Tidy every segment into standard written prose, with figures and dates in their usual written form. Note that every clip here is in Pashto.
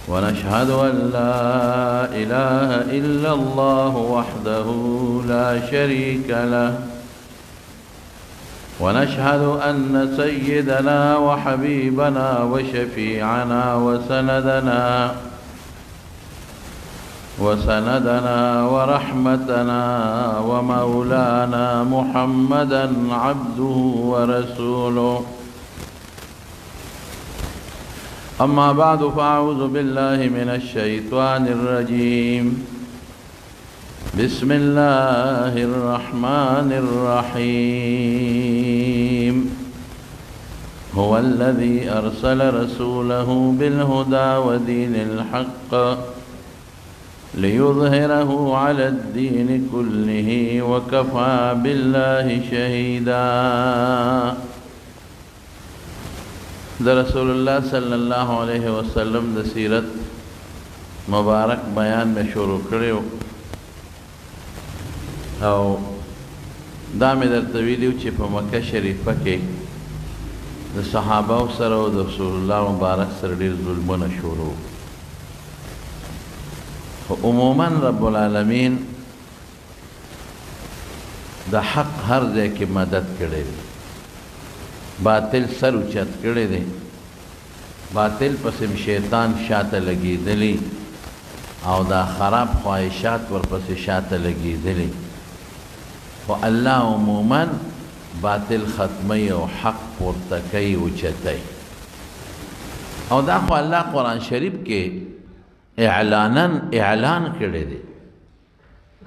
ونشهد أن لا إله إلا الله وحده لا شريك له ونشهد أن سيدنا وحبيبنا وشفيعنا وسندنا ورحمتنا ومولانا محمدا عبده ورسوله. أما بعد فأعوذ بالله من الشيطان الرجيم. بسم الله الرحمن الرحيم. هو الذي أرسل رسوله بالهدى ودين الحق ليظهره على الدين كله وكفى بالله شهيدا. در رسول اللہ صلی اللہ علیہ وسلم د سیرت مبارک بیان میں شروع کړو او دا مې درته ویلي چې په مکه شریفه کې د صحابه سره او د رسول الله مبارک سره ډېر ظلمونه شروع خو عموما رب العالمین د حق هر ځای کې مدد کړی دی، باطل سر اوچت کړی دی، باطل پسې شیطان شاته لګېدلی او دا خراب خواهشات ورپسې شاته لګېدلی، خو الله عموما باطل ختمی او حق پورته کوي اوچتی. او دا خو الله قرآن شریف کې اعلان کړی دی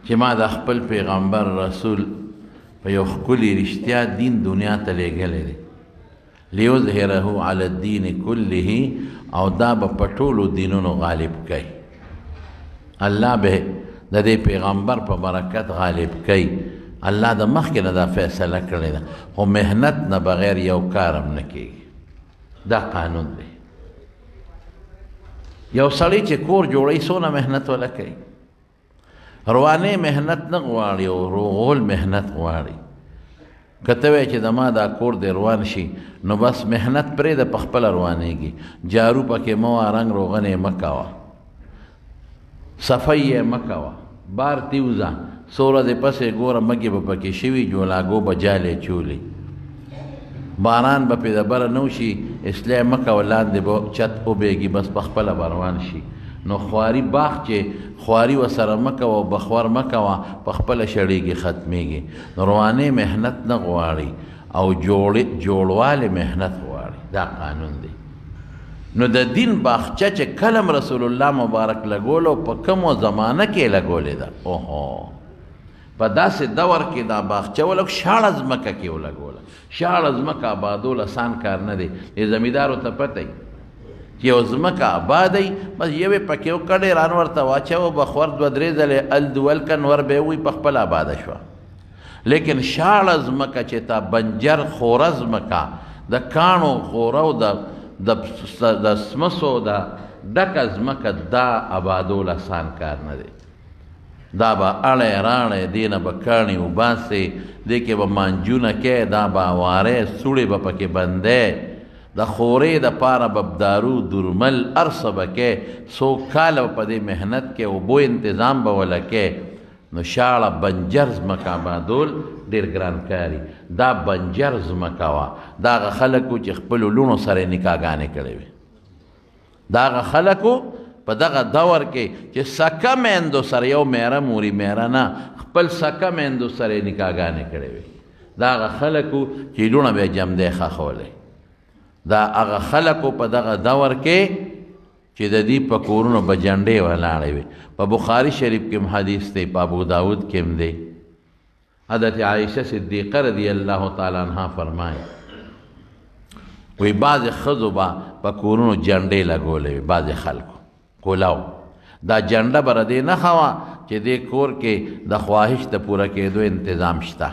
چې ما د خپل پیغمبر رسول په یو ښکلي رښتیا دین دنیا ته لیږلی دی، لیظهره علی الدین کله، او دا به په ټولو دینونو غالب کوي. الله به د دې پیغمبر په برکت غالب کوي. الله د مخکې نه دا فیصله کړې ده، خو محنت نه بغیر یو کار هم نه کېږي. دا قانون دی. یو سړی چې کور جوړوي څونه محنت ولا کوي، روانې محنت نه غواړي او روغول محنت غواړي. که ته وایې چې زما دا کور دې روان شي نو بس محنت پرېږده، په خپله روانېږي. جارو پکې مه وه، رنګ روغن یې مه کوه، صفی یې مه کوه، بار تیوزه څو ورځې پسې ګوره مږې به پکې شوي، جولاګو به جالې چولي، باران به پې د بره نه وشي، اصلاح مه کوه، لاندې به چت وبېږي، بس په خپله به روان شي. نو خواري باغ چې خواري ورسره مه کوه او بخور مه کوه، په خپله شړېږي، ختمېږي. نو روانې محنت نه غواړي او جوړوالی محنت غواړي. دا قانون دی. نو د دین باغچه چې کلم رسول الله مبارک لګولو، په کومو زمانه کې لګولې ده؟ اوهو، په داسې دور کې دا باغچه ولګ شاړه ځمکه کې ولګوله. شاړه ځمکه آبادول اسان کار نه دی. زمیندارو ته پته وي چې یو ځمکه آبادی، بس یوې پکې وکړې، ران ورته واچوه، بخور دوه درې ځلې الدولکن ور به یې ووایي، په خپله آباده شوه. لیکن شاړه ځمکه چې تا بنجر خوره ځمکه د کاڼو خوره او د سمسو د ډکه ځمکه، دا آبادول اسان کار نه دی. دا به اړی راړی، دې نه به کاڼي وباسې، دې کې به مانجونه کې، دا به اوارې سوړې به پکې بندې، د خورې د پاره به دارو درمل ارسه به کې، څو کاله په دې محنت کې اوبو انتظام به وله کې. نو شاړه بنجر ځمکه آبادول ډېر ګران کاري. دا بنجر ځمکه وه. دا هغه خلکو چې خپلو لوڼو سره یې نکاحګانې کړې وې. دا هغه خلکو په دغه دور کې چې سکه میندو سره، یو میره موري میره نه، خپل سکه میندو سره یې نکاحګانې کړې وې. دا هغه خلکو چې لوڼه به یې جمدی ښخولی. دا هغه خلکو په دغه دور کې چې د دې په کورونو به جنډې ولاړې وې. په بخاري شریف کې هم حدیث دی، په ابو داود کې هم دی. حضرت عائشہ صدیقه رضی الله تعالی عنها فرمایي، وی بعضې ښځو به په کورونو جنډې لګولې وې، بعضې خلکو کولاو. دا جنډه به ردې نښه وه چې دې کور کې د خواهش د پوره کېدو انتظام شته.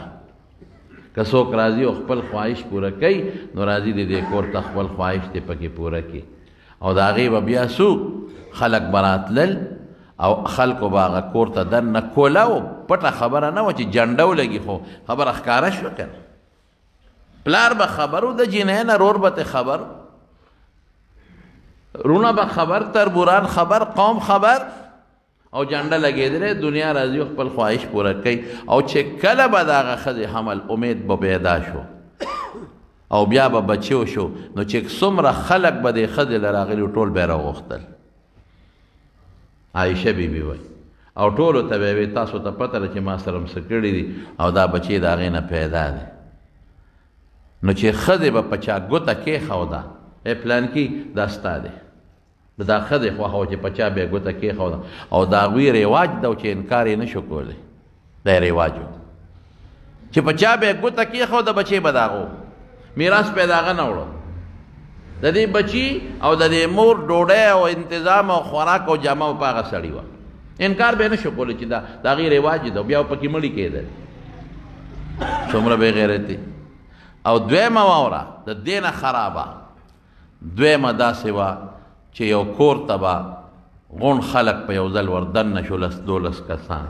که څوک راځي او خپل خواهش پوره کوي، نو راځي دې کور ته خپل خواهش دې پکې پوره کړي. او د هغې به بیا څو خلک به راتلل او خلکو به هغه کور ته دننه کوله و. پټه خبره نه وه چې جنډه ولګي، خو خبره ښکاره شوه که نه. پلار به خبر و د جنۍ نه، رور به ته خبر. رونه به خبر تربوران خبر قوم خبر او جنډه لګېدلې دنیا راځي او خپل خواهش پوره کوي او چې کله به د هغه ښځې حمل امید به پیدا شو او بیا به بچیو شو نو چې څومره خلک به دې ښځې له راغلي ټول به یې راغوښتل عایشه بیبي وایي او ټولو ته به یې وایي تاسو ته پته ده چې ما سره م څه کړي دي او دا بچی د هغې نه پیدا دی نو چې ښځې به په چا ګوته کېښوده پلانکي دا ستا دی دا ښځې خوښه وه چې په چا به یې ګوته کېښوده او د هغوی رواج ده چې انکار یې نه شو کولی دا یې رواج و چې په چا به یې ګوته کېښوده بچی به د هغه میراث به یې د هغه نه وړو د دې بچي او د دې مور ډوډۍ او انتظام او خوراک او جامه په هغه سړي وه انکار به یې نه شو کولی چې دا د هغې رواج ده بیا پکې مړي کېدل څومره بې غیرتي او دویمه واوره د دې نه خرابه دویمه داسې وه چې یو کور ته به غون خلک په یو ځل ور دننه شو 12 کسان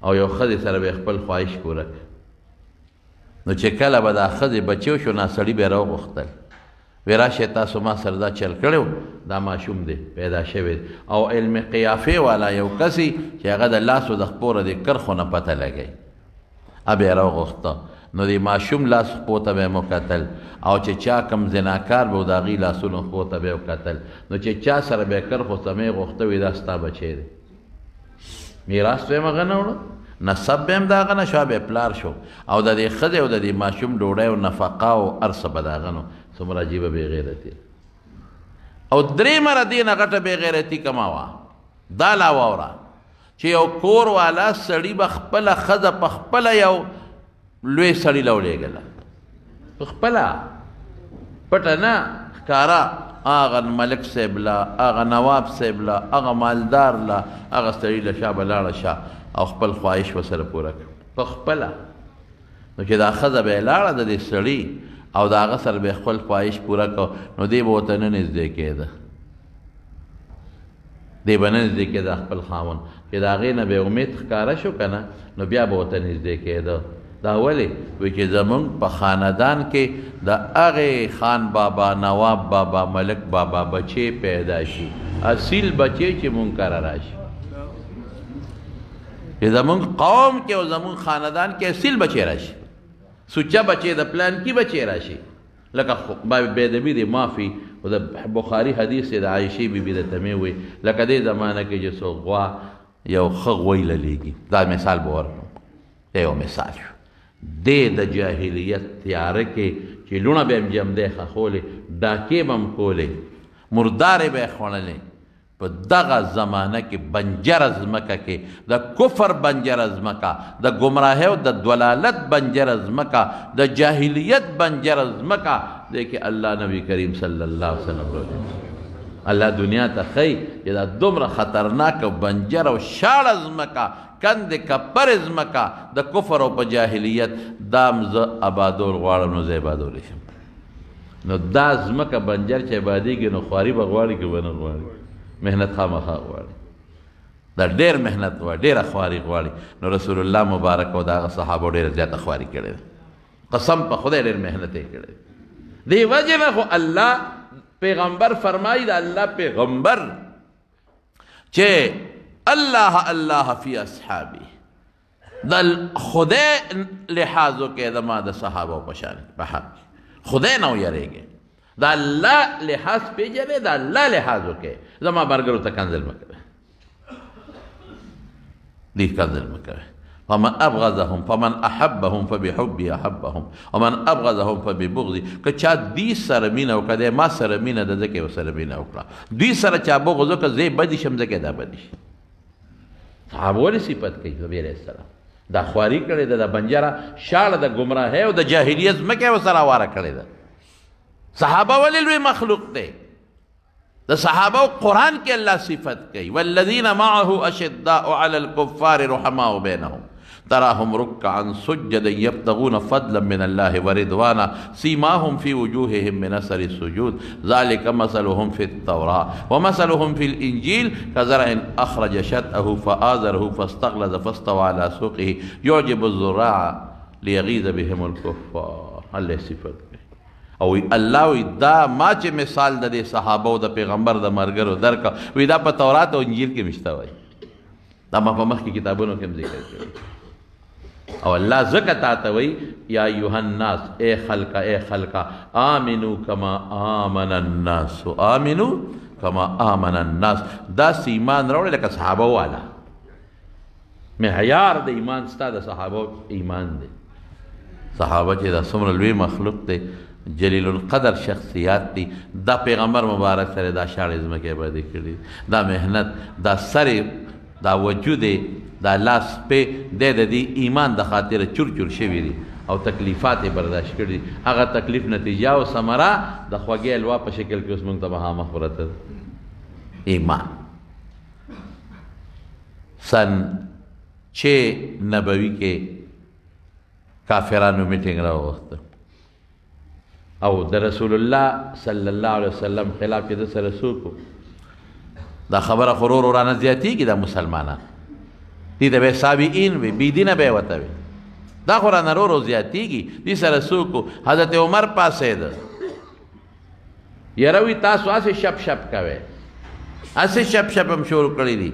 او یو ښځې سره به یې خپل خواهش پوره کړ نو چې کله به دا ښځې بچیو شو ناسړي به یې راوغوښتل وی راشئ تاسو ما سره دا چل کړی دا ماشوم دی پیدا شوی او علم قیافې والا یو کسي چې هغه د لاسو د خپوره د کرښو نه پته لګی اب یې راوغوښته نو د ماشوم لاس خپو ته به یې وکتل او چې چا کم زناکار به و د هغې لاسونو خپو ته به یې وکتل نو چې چا سره به یې کرښو سمې غوښته وي دا ستا بچی دی میراث به یې هغه نه وړه نسب به هم د هغه نه شو به یې پلار شو او د دې ښځې او د دې ماشوم ډوډۍ او نفقه او هر څه به د هغه نو څومره عجیبه بې غیرتي او درېیمه د دې نه غټه بې غیرتي کومه وه دا لا واوره چې یو کور والا سړي به خپله ښځه په خپله یو لوی سړي له ولېږله په خپله پټه نه ښکاره هغه ملک صاحب له هغه نواب صاحب له هغه مالدار له هغه سړي له شا به لاړه شه او خپل خواهش ورسره پوره کړه په خپله نو چې دا ښځه به یې لاړه د دې سړي او د هغه سره به یې خپل خواهش پوره کړه نو دی به ورته نه نږدې کېده دی به نه نږدې کېده خپل خاوند چې د هغې نه به یې امید ښکاره شو که نه نو بیا به ورته نږدې کېده دا ولې وایي چې زمونږ په خاندان کې د هغې خان بابا نواب بابا ملک بابا بچی پیدا شي اصیل بچی چې مونږ کره راشي چې زمونږ قوم کې او زمونږ خاندان کې اصیل بچی راشي سوچه بچی د پلان کې بچی راشي لکه بېدبي دی معافي او د بخاري حدیث دی د عایشې بیبي د تمې وایي لکه دې زمانه کې چې څوک غوا یو ښه غوی للیږي دا مثال به ورکړم دا یو مثال شو دی د جاهلیت تیاره کې چې لوڼه به یې هم جمدی ښخولې ډاکې به هم کولې مردارې به یې خوړلې په دغه زمانه کې بنجره ځمکه کې د کفر بنجره ځمکه د ګمراهۍ او د دلالت بنجره ځمکه د جاهلیت بنجره ځمکه دی کې الله نبی کریم صلی الله علیه وسلم الله دنیا ته ښیي چې دا دومره خطرناک بنجر او شاړه ځمکه کند کپر ځمکه د کفر او په جاهلیت دام زه آبادول غواړم نو زه آبادولی شم نو دا ځمکه بنجر چې آبادېږي نو خواري به غواړي که به نه غواړي محنت خامخا غواړي دا ډېر محنت غواړي ډېره خواري غواړي نو رسول الله مبارک او د هغه صحابو ډېره زیاته خواري کړې ده قسم په خدای ډېر محنت یې کړی دې وجې نه خو الله پیغمبر فرمایي د الله پیغمبر چې الله الله فی اصحابی د خدای لحاظ وکړئ زما د صحابو په شان په حق خدای نه ویریږئ د الله لحاظ پېژنئ د الله لحاظ وکړئ زما ملګرو ته کنځل مه کوئ دې کنځل مه کوئ فمن ابغضهم فمن احبهم فبحبي احبهم ومن ابغضهم فببغضي که چا دوی سره مینه وکړه دی ما سره مینه ده ځکه یې ورسره مینه وکړه دوی سره چا بغض وکړه زه یې بدي شم ځکه دا بدي شي صحابه ولې صفت کوي نبي علیه السلام دا خواري کړې ده د بنجره شاړه د ګمراهۍ او د جاهلیت ځمکه یې ورسره هواره کړې ده صحابه ولې لوی مخلوق دی د صحابه قرآن کې الله صفت کوي والذین معه اشداء علی الکفار رحماء بینهم تراهم ركعا سجدا يبتغون فضلا من الله ورضوانا سيماهم في وجوههم من اثر السجود ذلك مثلهم في التوراة ومثلهم في الانجيل كزرع اخرج شطأه فآزره فاستغلظ فاستوى على سوقه يعجب الزراع ليغيظ بهم الكفار الله صفت او الله وی دا ما چې مثال د دې صحابه او د پیغمبر د مرګرو درکا وی دا په تورات او انجیل کې مشته وای دا ما په مخکې کتابونو کې هم ذکر کړی او الله ځکه تا ته وی یا ایها الناس اے خلقا آمنو کما آمن الناس آمنو کما آمن الناس داسې ایمان راوړی لکه صحابه والا معیار د ایمان ستا د صحابه ایمان دی صحابه چې دا څومره لوی مخلوق دی جلیل القدر شخصیات دی دا پیغمبر مبارک سره دا شاړې ځمکې باندې کړي دا محنت دا سر دا وجود دا لاس په د دې ایمان د خاطر چور چور شوی دي او تکلیفات برداشت کړي هغه تکلیف نتیجه او ثمره د خوږې الوا په شکل کې اوس موږ ته مخامخ ورته ایمان سن 6 نبوي کې کافرانو میټینګ راوغوښته او د رسول الله صلی الله علیه وسلم خلاف کې د سره سوکو دا خبره خورور ورانه زیاتیږي د مسلمانان دي د به سابقین وي بی دینه به وته وي دا قرآن رو زیاتیږي دي سره سوکو حضرت عمر پاسې ده یروي تاسو اسه شپ شپ کوي اسه شپ شپ هم شروع کړی دي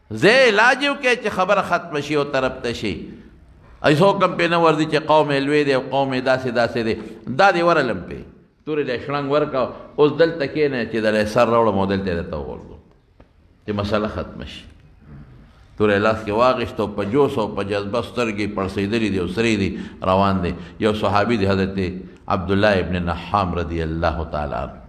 زه علاج وکړي چې خبره ختم شي او طرف ته شي ایسو کم په نه وردي چې قوم لوی دی او قوم داسې داسې دی دا دی ورلم په تورې له شړنګ ورکا اوس دلته کې نه چې د سر راوړ مودل ته ته ورغلو چې مسله ختم شي تورې لاس کې واغښت او په جوش او په جذبه سترګې پړسېدلې دي او سرې دي روان دي یو صحابي دی حضرت عبد الله ابن نحام رضی الله تعالی عنه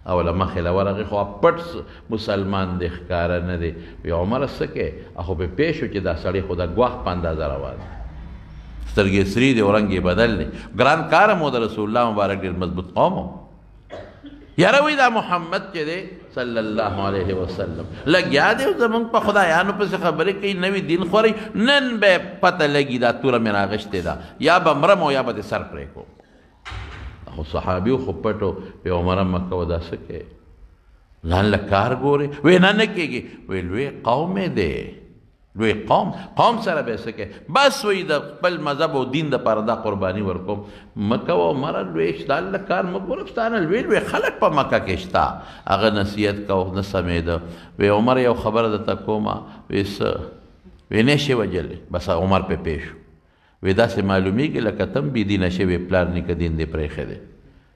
او لما خلا ورغه خو پټ مسلمان دی ښکارا نه دی وی عمر سکه اخو په پېښو چې دا سړی خدا غواخ پاندازه روان سترګې سری دی اورنګي بدل دی ګران کار مو د رسول الله مبارک ډېر مضبوط قوم یاروي دا محمد چې دی صلی الله علیه وسلم لګیا دی زمونږ په خدایانو پسې خبرې کوي نوی دین خوري نن به پته لګي دا توره مې راغشتې ده یا به مرم او یا به سر پرې کوم خو صحابیو خو پټو په عمر مکه ودا سکے ځان له کار ګوري وې نه کېږي وې لوی قوم دی لوی قوم سره به سکے بس وې د خپل مذهب او دین د پاره دا قرباني ورکوم مکه او عمر لوی ځان له کار مګورستانه لوی خلک په مکه کې شتا هغه نصیحت کو نه سمېده وې عمر یو خبره د تکوما وې نشي وجل بس عمر په پېښ وې داسې معلومیږي لکه تم بي دینه شوی پلار نیکه دین دې پرېښی دی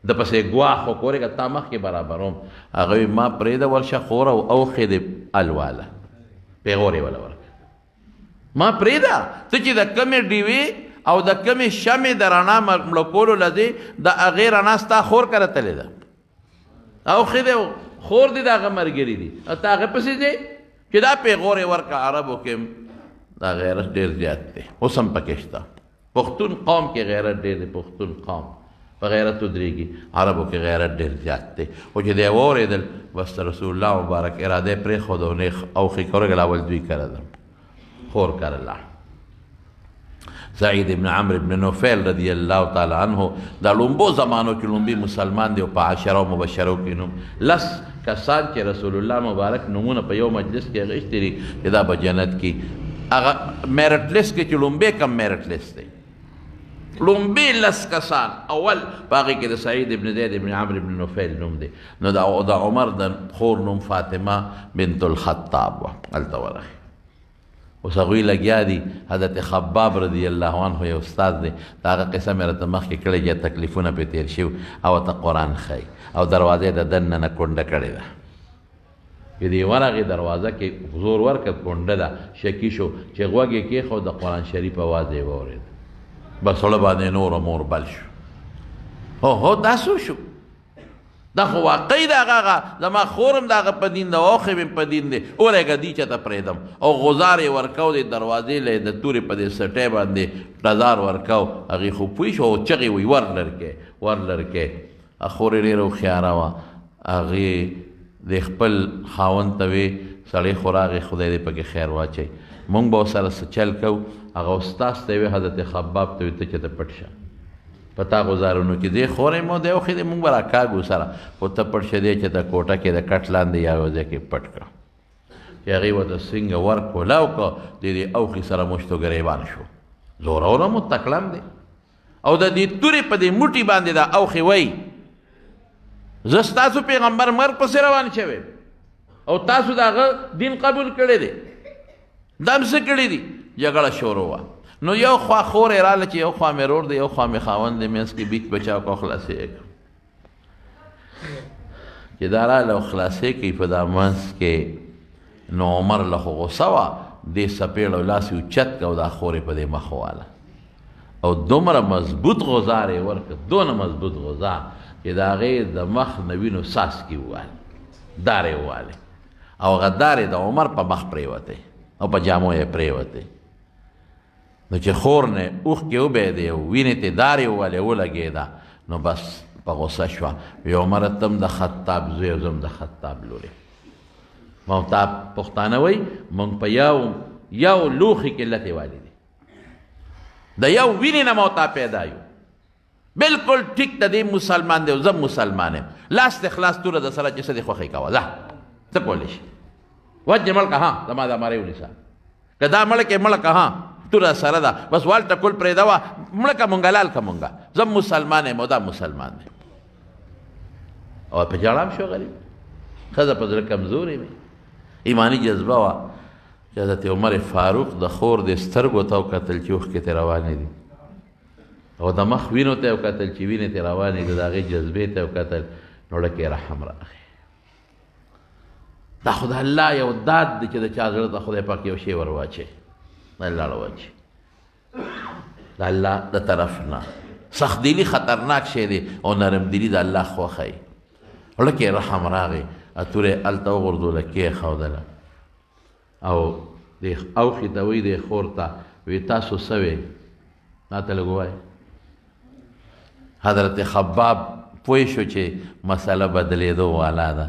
د پسې ګواښ خو کورې که تا مخکې برابروم هغه وي ما پرېږده ورشه خوره او اوښې دې الواله پیغورې وله ورکړه ما پرېږده ته چې د کمې ډیوې او د کمې شمې د رڼا مړه کولو لځې د هغې رڼا ستا خور کره تلې ده اوښې دی خور دې د هغه ملګري دي او ته هغې پسې ځې چې دا پیغورې ورکړه عربو کې دا غیرت ډېر زیات دی اوس هم پکې شته پښتون قوم کې غیرت ډېر دی پښتون قوم په غیرت ودرېږي عربو کې غیرت ډېر زیات دی خو چې دی واورېدل بس رسول الله مبارک اراده یې پرېښود او اوښې کورګل اول دوی کره ده خور کرله سعید ابن عمرو ابن نوفل رضی الله تعالی عنه دا لومبو زمانو کې لومبي مسلمان دی او په عشره مبشرو کې نوم لس کسان چې رسول الله مبارک نومونه په یو مجلس کې اخیستي دي چې دا به جنت کې هغه میرټ لیست کې چې لومبی کم میرټ لیست دی لومبی لس کسان اول په هغې کې د سعید ابن زید ابن عمرو ابن نوفل نوم دی نو د عمر د خور نوم فاطمه بنت الخطاب وه هلته ورغی اوس هغوی لګیا دي حضرت خباب رضی الله عنه یو استاد دی د هغه قصه مې راته مخکې کړې چې تکلیفونه پرې تېر شوي او ورته قرآن ښایي او دروازې د دننه نه کونډه کړې ده چې دې ورغې دروازه کې زور ورکړ کونډه ده شکي شو چې غوږ یې کېښود د قرآن شریف اواز یې واورېد بس زړه باندې نور مور بل شو هو دا څه شو دا خو واقعي د هغه زما خورم د هغه په دین ده اوښې مې په دین دی اورېږه دي چې ته پرېږدم او غزار یې ورکو د دروازې له د تورې په دې سټۍ باندې ډزار ورکو هغې خو پوه شو او چغې وی ور لرکې خورې ډېره هوښیاره وه هغې د خپل خاوند ته وې سړی خو راغې خدای دې پکې خیر واچوي مونږ به ورسره څه چل کوو هغه استاذ ته وې حضرت خباب ته وې ته چې ته پټ شه په تا غزارونو کې دی خورې مو دی اوښې دی مونږ به راکاږو سره خو ته پټ شه دی چې ته کوټه کې د کټ لاندې یا یو ځای کې پټ کړه چې هغې ورته څنګه ورکولاو کړه د دې اوښې سره مشتو ګریبان شو زورونه مو تکړم دی او د دې تورې په دې موټي باندې دا اوښې وایي زه ستاسو پیغمبر مرګ پسې روان شوی او تاسو د هغه دین قبول کړی دی دا هم څه کړي دي جګړه شروع وه نو یو خوا خور یې راله چې یو خوا مې رور دی یو خوا مې خاوند دی منځ کې بیچ بچاو کو خلاصې یې کړ چې دا راله او خلاصې کوي په دا منځ کې نو عمر له خو غوسه وه دې څپېړه لاس یې اوچت کړه او دا خور یې په دې مخ وواله او دومره مضبوط غزار یې ورکړه دونه مضبوط غزار چې د هغې د مخ نه وینو څاڅکي ووالې دار یې ووالې او هغه دار یې د عمر په مخ پرېوتی او په جامو یې پرېوتی نو چې خور نه اوښکې وبهېدې او وینې ته دار یې ووالې ولګېده نو بس په غوسه شوه وی عمره ته هم د خطاب زوی او زه هم د خطاب لورې ما تا پښتانه وایي موږ په یو لوښي کې لتې والې دي د یو وینې نه موتا پیدا یو بلکل ټیک د دې مسلمان دی او زه مسلمان یم لاس د خلاص توره د سره چې څه دې خوښۍ کوه ځه څه کولی شي وجه مړکه ها زما دا ماری ونیسه که دا مړکې مړکه ها توره سره ده بس وال ټکول پرېږده وه مړکه مونږه لال که مونږه زه مسلمان یم او دا مسلمان دی او په ژړا هم شو غریب ښځه په زړه کمزورې وي ایماني جذبه وه چې حضرت عمر فاروق د خور د سترګو ته وکتل چې اوښکې ترې روانې دي او د مخ وینو ته وکتل چې وینې ترې روانې دي د هغې جذبې ته وکتل نو ډکې رحم راغی دا خو د الله یو داد دی چې د چا زړه ته خدای پاک یو شی ور واچوي د الله راواچوي د الله د طرف نه سختدلي خطرناک شی دی او نرمدلي د الله خوښه یي ډکې رحم راغی تورې هلته وغورځوله کېښودله او د اوښې ته وایي د خور ته وی تاسو څه وې ما ته لږ ووایه حضرت خباب پوه شو چې مسله بدلېدو والا ده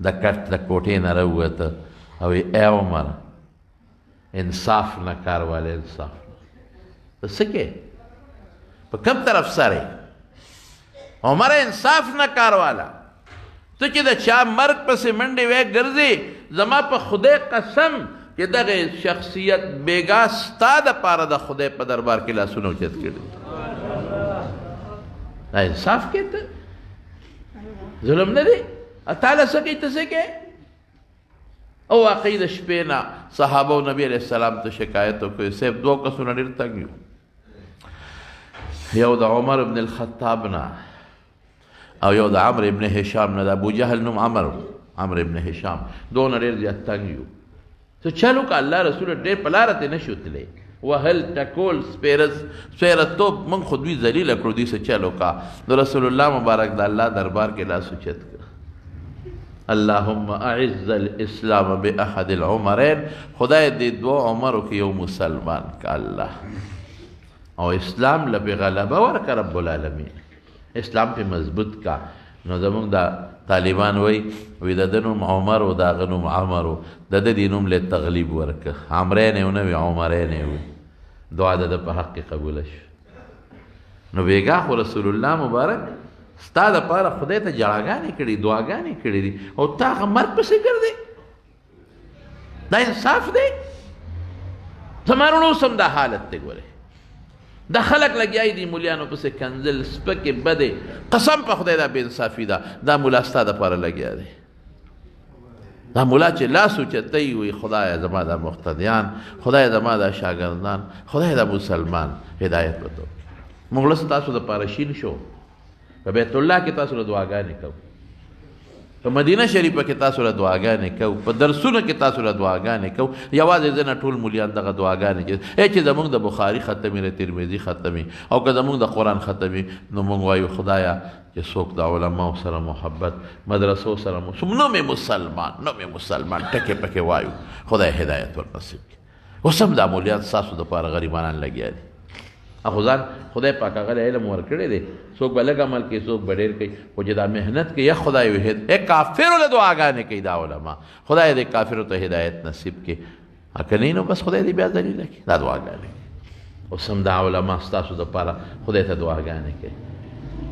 د کټ د کوټې نه راووته او ای عمر انصاف نه کار واله انصاف ته څه کې په کوم طرف سره عمر انصاف نه کار والا ته چې د چا مرګ پسې منډې وې ګرځې زما په خدای قسم چې دغه شخصیت بیګا ستا دپاره د خدای په دربار کې لاسونه اوچت کړي دا انصاف کې ته ظلم نه دی تعالی څه کوي ته څه کوې او واقعي د شپې نه صحابه و نبي علیه السلام ته شکایت وکړي صاحب دوه کسونه ډېر تنګ یو یو د عمر ابن الخطاب نه او یو د عمر ابن هشام نه د ابو جهل نوم عمر ابن هشام دونه ډېر زیات تنګ یو څه چل وکړه الله رسول ډېر په لاره ته نه شو تللی وهل ټکول سپېرتوب موږ خو دوی ذلیله کړو دوی څه چل وکړه نو رسول الله مبارک د الله دربار کې لاس اوچت کړ اللهم اعز الاسلام باحد العمرین خدای دې دوه عمرو کې یو مسلمان که الله او اسلام له پې غلبه ورکړه رب العالمین اسلام پې مضبوط کا نو زمونږ د طالبان وی د ده نوم عمر و د هغه نوم عمر و د ده دې نوم له تغلیب ورکړه عمرین یې ونه وي عمرین یې وي دعا د ده په حق کې قبوله شو نو بېګا خو رسول الله مبارک ستا دپاره خدای ته جړاګانې کړي دعاګانې کړي دي او تا هغه مرګ پسې ګرځې دا انصاف دی زما وروڼو اوس هم دا حالت دی ګورې دا خلق لګیایي دي مولیانو پسې کنځل سپکې بدې قسم په خدای دا بې انصافي ده دا ملا ستا دپاره لګیا دی دا ملا چې لاس اوچتی وي خدایه زما دا مقتدیان خدایه زما دا شاګردان خدایه دا مسلمان هدایت به تو موږ له ستاسو دپاره شین شو په بیت الله کې تاسو له دعاګانې کوو په مدینه شریفه کې تاسو له دعاګانې کوو په درسونو کې تاسو له دعاګانې کوو یوازې زه نه ټول مولیان دغه دعاګانې کوي چې زموږ د بخاري ختمي د ترمذي ختمي او که زموږ د قرآن ختمي نو موږ وایو خدایه چې څوک د علماو سره محبت مدرسو سره نو مې مسلمان ټکې پکې وایو خدای هدایت ور نصیب کړي اوس هم دا مولیان ستاسو دپاره غریبانان لګیا دي اخو ځان خدای پاک هغه علم ورکړی دی څوک به لږ عمل کوي څوک به ډېر کوي خو چې دا محنت کوي یا خدای وي کافرو له دعاګانې کوي دا علما خدای دې کافرو ته هدایت نصیب کړي که نه نو بس خدای دې بیا ذلیله کړي دا دعاګانې اوس هم دا علما ستاسو دپاره خدای ته دعاګانې کوي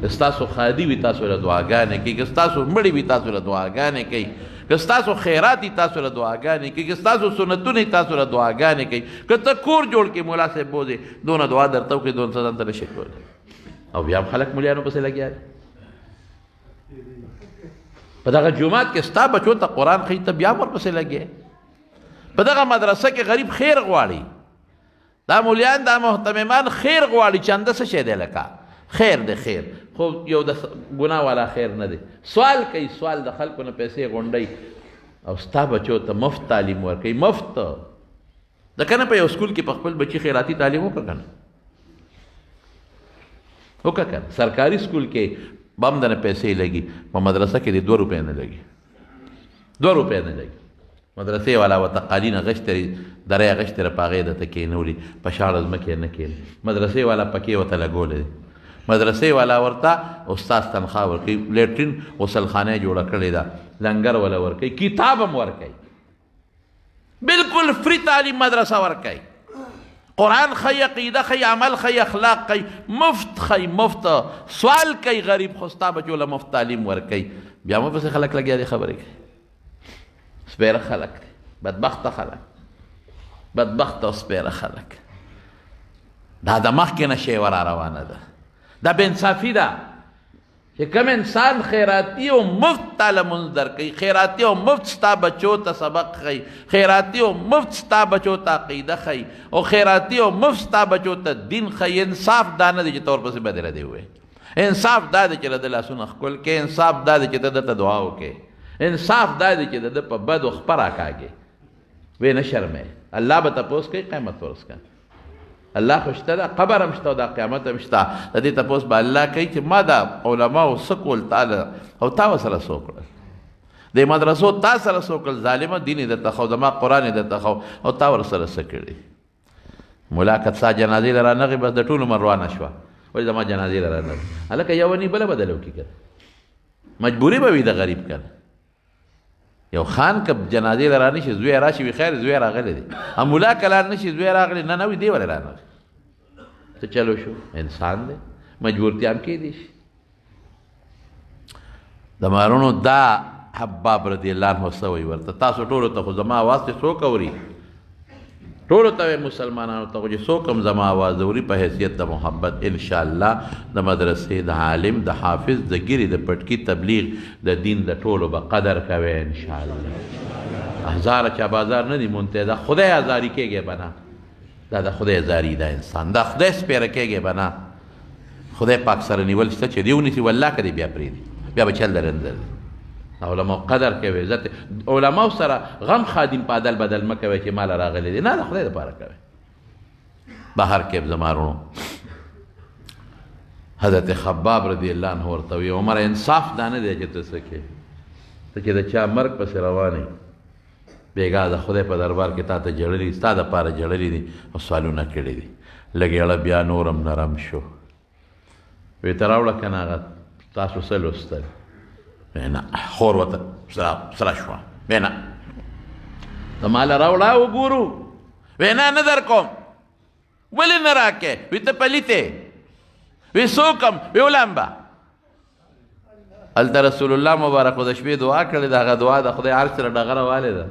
که ستاسو خادي وي تاسو له دعاګانې کوي که ستاسو مړي وي تاسو له دعاګانې کوي که ستاسو خیرات دي تاسو له دعاګانې کوي که ستاسو سنتونه تاسو له دعاګانې کوي که ته کور جوړ کړې ملا صاحب بوځې دونه دعا درته وکړي دونه څه ځان ته نشي کولی او بیا هم خلک مولیانو پسې لګیا دي په دغه جومات کې ستا بچو ته قرآن ښیي ته بیا هم ورپسې لګې په دغه مدرسه کې غریب خیر غواړي دا مولیان دا محتممان خیر غواړي چنده څه شی دی لکه خیر دی خیر خو یو د ګناه والا خیر نه دی سوال کوي سوال د خلکو نه پیسې غونډوي او ستا بچو ته مفت تعلیم ورکوي مفت د که نه په یو سکول کې په خپل بچي خیراتي تعلیم وکړه که نه وکړه که نه سرکاري سکول کې بم دنه پیسې لګي په مدرسه کې د 2 روپۍ نه لګي 2 روپۍ نه لګي مدرسې والا ورته قالین اغشتري درې اغشتره په هغې درته کېنولي په شاړه ځمکې نه کېني مدرسې والا پکې ورته لګولی دی مدرسې والا ورته استاد تنخواه ورکوي لیټرین غسلخانه یې جوړه کړې ده لنګر والا ورکوي کتاب هم ورکوي بالکل فری تعلیم مدرسه ورکوي قرآن خی عقیده خی عمل خی اخلاق خی مفت خی مفت سوال کوي غریب خو ستا بچو له مفت تعلیم ورکوي بیا مو پسې خلک لګیا دي خبرې کوي سپیره خلک دی بدبخته خلک بدبخته او سپیره خلک دا د مخکې نه شی ور روانه ده دا بې انصافي ده چې کوم انسان خیراتي او مفت تعالی مونځ درکوي خیراتي او مفت ستا بچو ته سبق ښیي خیراتي او مفت ستا بچو ته عقیده ښیي او خیراتي او مفت ستا بچو ته دین ښیي انصاف دا نه دی چې تور پسې به دې ردې ووایي انصاف دا دی چې د ده لاسونه ښکل کې انصاف دا دی چې ته دته دعا وکړې انصاف دا دی چې د ده په بدو خپه راکاږې وی نه شرمې الله به تپوس کوي قیامت ورځ که الله خو شته ده قبر هم شته او دا قیامت هم شته د دې تپوس به الله کوي چې ما دا علماو څه کول تاله او تا ورسره څه وکړل د مدرسو تا سره څه وکړل ظالمه دین یې درته ښو زما قرآن یې درته ښو او تا ورسره څه کړي ملا که ستا جنازې له رانغې بس د ټول عمر روانه شوه وایي زما جنازې له رانغې هلکه یوه نی بله بدله وکړي که مجبوري به وي د غریب که یو خان که جنازې له رانشي زوی راشي وي خیر زوی راغلی دی ملا که لاړ نشي زوی راغلی نه وي دی ولې رانغی ته چلو شو انسان دی مجبورتیا هم کیدی شي د مارونو دا حباب رضی الله عنه څه وایي ورته تاسو ټولو ته خو زما اواز ته څوک اوري ټولو ته مسلمانانو ته خو چې څوک هم زما اواز اوري په حیثیت د محبت انشاءالله د مدرسې د عالم د حافظ د ګیرې د پټکي تبلیغ د دین د ټولو به قدر کوي انشاءالله هزاره چا بازار نه دی مونته دا خدای ازاری کېږي به نه دا د خدای ازاری دا انسان دا خدای سپیره کېږي به نه خدای پاک سره نیول شته چې دی ونیسي والله که دی بیا پرېږدي بیا به چل درنده دی علماء قدر کوي عزت علماء سره غم خادم په عدل بدل مه کوي چې مال راغلی دی نه د خدای دپاره کوي بهر کې زمارونو حضرت خباب رضی الله عنه ورته وي عمر انصاف دا نه دی چې ته څه کوې ته چې د چا مرګ پسې روان یې بېګا د خدای په دربار کې تا ته جړلي ستا دپاره جړلي دي او سوالونه کړي دي لږېړه بیا نورم نرم شو وی ته راوړه که نه هغه تاسو څه لوستل نه خور ورته سره شوه وی نه ته ماله راوړه وګورو وی نه نه در کوم ولې نه راکې وی ته پلیتې وی څوکم وی ولمبه هلته رسول الله مبارک د شپې دعا کړې ده هغه دعا د خدای عرش سره ډغره والې ده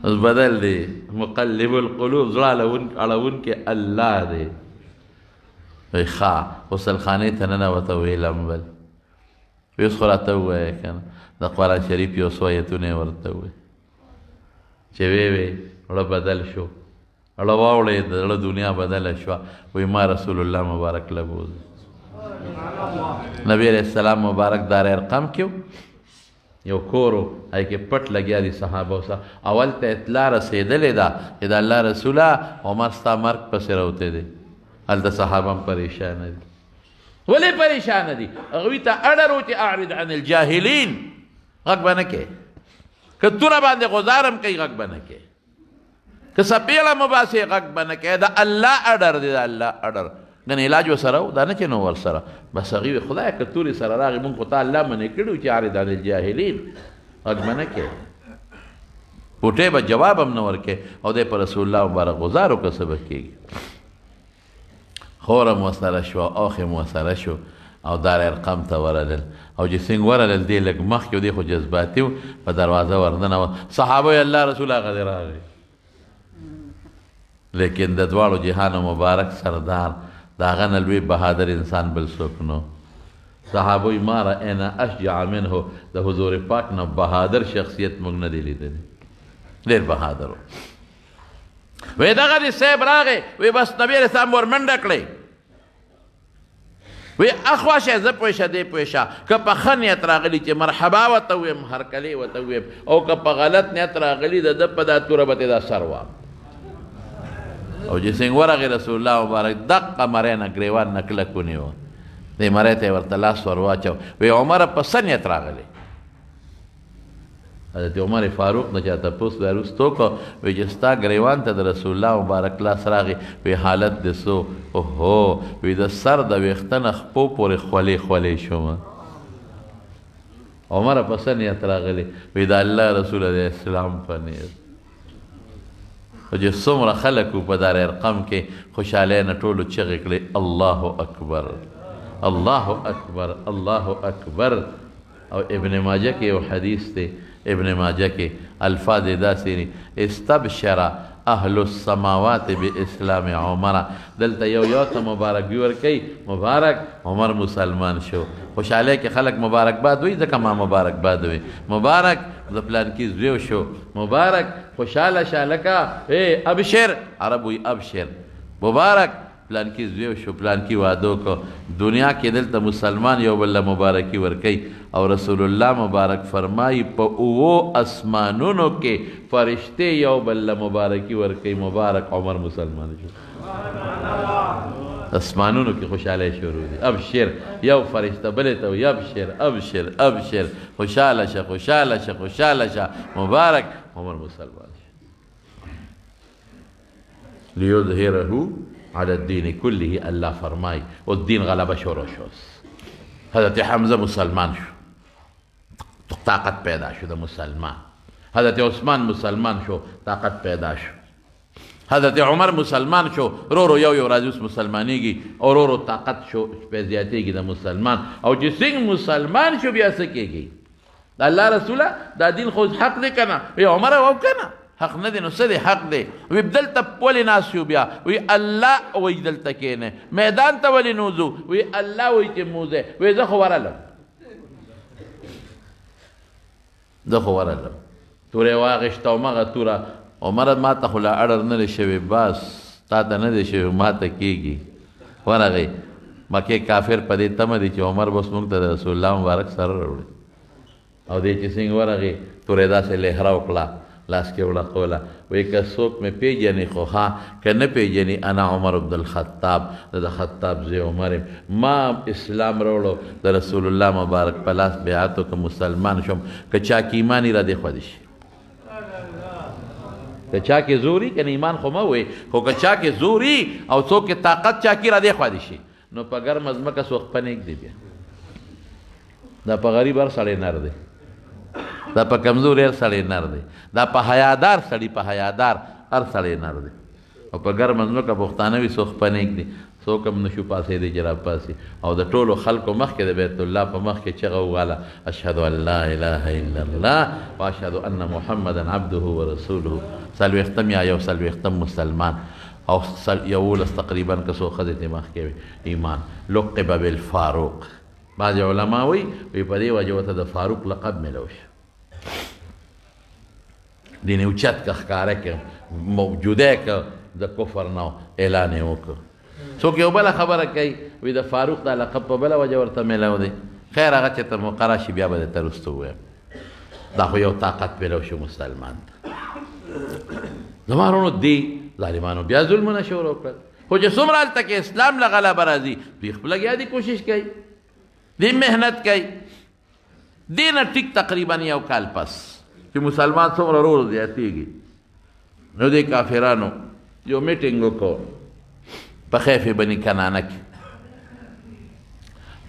اوس بدل دی مقلب القلوب زړه اړونکی الله دی وی ښه غسلخانې ته ننوته وی لمبل وی اوس خو راته ووایه که نه د قرآن شریف یو څو ایتونه یې ورته ووایي چې وی زړه بدل شو زړه واوړېد د زړه دنیا بدله شوه وی ما رسول الله مبارک لبوز نبی علیہ السلام مبارک دار ارقم کې یو کورو هغې کې پټ لګیا دي صحابه سره اول ته اطلاع رسېدلې ده چې د الله رسوله عمر ستا مرګ پسې راوتی دی هلته صحابه هم پریشانه دي ولې پریشانه دي هغوی ته اړر و چې اعرض عن الجاهلین غږ به نه کوې که توره باندې غزار هم کوي غږ به نه کوې که څپېړه مباسې غږ به نه کوې د الله اډر دی د الله اډر ګنې علاج ورسره و دا نه چې نو ورسره بس هغوی وي خدایه که تورې سره راغې مونږ خو تا الله منې کړي چې اعرض عن الجاهلین غږ به نه کوې پوټې به جواب هم نه ورکوې او دی په رسول الله مبارک غزار وکړه څه به کېږي خور هم ورسره شوه اوښ هم ورسره شو او دار ارقم ته ورلل او چې څنګه ورلل دی لږ مخکې و دی خو جذباتي و په دروازه ورننه صحابه یې الله رسول هغه دی راغی لیکن د دواړو جهانو مبارک سردار د هغه نه لوی بهادر انسان بل څوک نو صحابوی ما رأینا اشجع منه د حضور پاک نه بهادر شخصیت موږ نه دی لیدلی ډېر بهادر و وی دغه دې صاحب راغی وی بس نبي علیه السلام ور منډه کړې وی اخوا شه زه پوه شه دی پوه شه که په ښه نیت راغلي چې مرحبا ورته ویم هرکلې ورته ویم او که په غلط نیت راغلي د ده په دا توره به دا سر وام او چې څنګه ورغی رسول الله مبارک دقه مرۍ نه ګریوان نه کلک ونیوه دې مرۍ ته یې ورته لاس ور واچو وی عمره په څه نیت راغلی حضرت عمر فاروق نه چا تپوس بیا وروسته وکړو وی چې ستا ګریوان ته د رسول الله مبارک لاس راغی وی حالت دې څه اوهو وی د سر د ویښته نه خپو پورې خولې خولې شومه عمره په څه نیت راغلی وی د الله رسول علیه السلام په نیت او چې څومره خلک وو په دار ارقم کې خوشحالۍ نه ټولو چغې کړې الله اکبر الله اکبر الله اکبر او ابن ماجه کې یو حدیث دی ابن ماجه کې الفاظ داسې دي استبشر اهل السماوات باسلام عمر دلته یو ته مبارکي ورکوي مبارک عمر مسلمان شو خوشحالۍ کې خلک مبارکباد وایي ځکه ما مبارکباد وایي مبارک د پلانکي زوی شو مبارک خوشحاله شه لکه ابشر عرب وایي ابشر مبارک پلانکی زوی شو پلانکی وعدو کو دنیا کې دلته مسلمان یو بل مبارکي ورکي او رسول الله مبارک فرمایي په اوو اسمانونو کې فرشته یو بل مبارکي ورکي مبارک عمر مسلمان شو اسمانونو کې خوشاله شروع دي ابشر یو فرشته بل ته ابشر ابشر ابشر خوشاله شه خوشاله شه خوشاله شه مبارک عمر مسلمان شو لیظهره على الدین کله الله فرمای و دین غلبه شروع شد حضرت حمزه مسلمان شو طاقت پیدا شو د مسلمان حضرت عثمان مسلمان شو طاقت پیدا شو حضرت عمر مسلمان شو رو یو راځي مسلمانېږي او رو طاقت شو په زیاتېږي د مسلمان او چې څنګه مسلمان شو بیا څه کېږي د الله رسوله دا دین خو حق دی که نه وی عمر او که نه حق نه دی نو څه دی حق دی وی دلته ولې ناست یو بیا وی الله وی دلته کښېنئ میدان ته ولې نوځو وی الله وی چې موځئ وی زه خو ورغلم زه خو ورغلم توره یې واخېسته همغه توره عمره ما ته خو لا اړر نه دی شوی بس تا ته نه دی شوی ما ته کېږي ورغی مکې کافر په دې تمه دی چې عمر بس موږ ته د رسول الله مبارک سره راوړي او دی چې څنګه ورغی توره یې داسې لهره وکړه لاس کې وړقوله وایي که څوک مې پېژني خو ها که نه پېژني انا عمر بن الخطاب د خطاب زوی عمر یم ما اسلام راوړو د رسول الله مبارک په لاس بیعت وکړه مسلمان شوم که چا کې ایمان یې را دې خوا دې شي که چا کې زوري که نه ایمان خو مه وایي خو که چا کې زوري او څوک کې طاقت چا کې را دې خوا دې شي نو په ګرمه ځمکه څوک پنېږدي بیا دا په غریب هر سړی نر دی دا په کمزور هر سړی نر دی دا په حیادار سړي په حیادار هر سړی نر دی او په ګرمه ځمکه پښتانه وي څوک پنېږدي څوک هم نشو پاسېدی چې راپاسي او د ټولو خلکو مخکې د بیت الله په مخکې چغه وواله اشهد ان لا اله الا الله واشهد ان محمدا عبده ورسوله څلوېښتم یا یو څلوېښتم مسلمان او یولس تقریبا که څو ښځې ترې مخکې وي ایمان لقب بالفاروق بعضې علما وایي په دې وجه ورته د فاروق لقب میلو شو دین اوچت که ښکاره که موجوده که د کفر نه اعلان یې وکړ څوک یو بله خبره کوي وایي د فاروق دا لقب په بله وجه ورته میلاو دی خیر هغه چې ته مقرره شي بیا به درته وروسته ووایم دا خو یو طاقت میلاو شو مسلمان ته زما وروڼو دې ظالمانو بیا ظلمونه شروع کړل خو چې څومره هلته کې اسلام له غلبه راځي دوی خپله بیا دې کوشش کوي دې محنت کوي دې نه ټیک تقریبا یو کال پس چې مسلمان څومره ورو زیاتېږي نو دې کافرانو یو میټینګ وکړو په خیف بني کنانه کې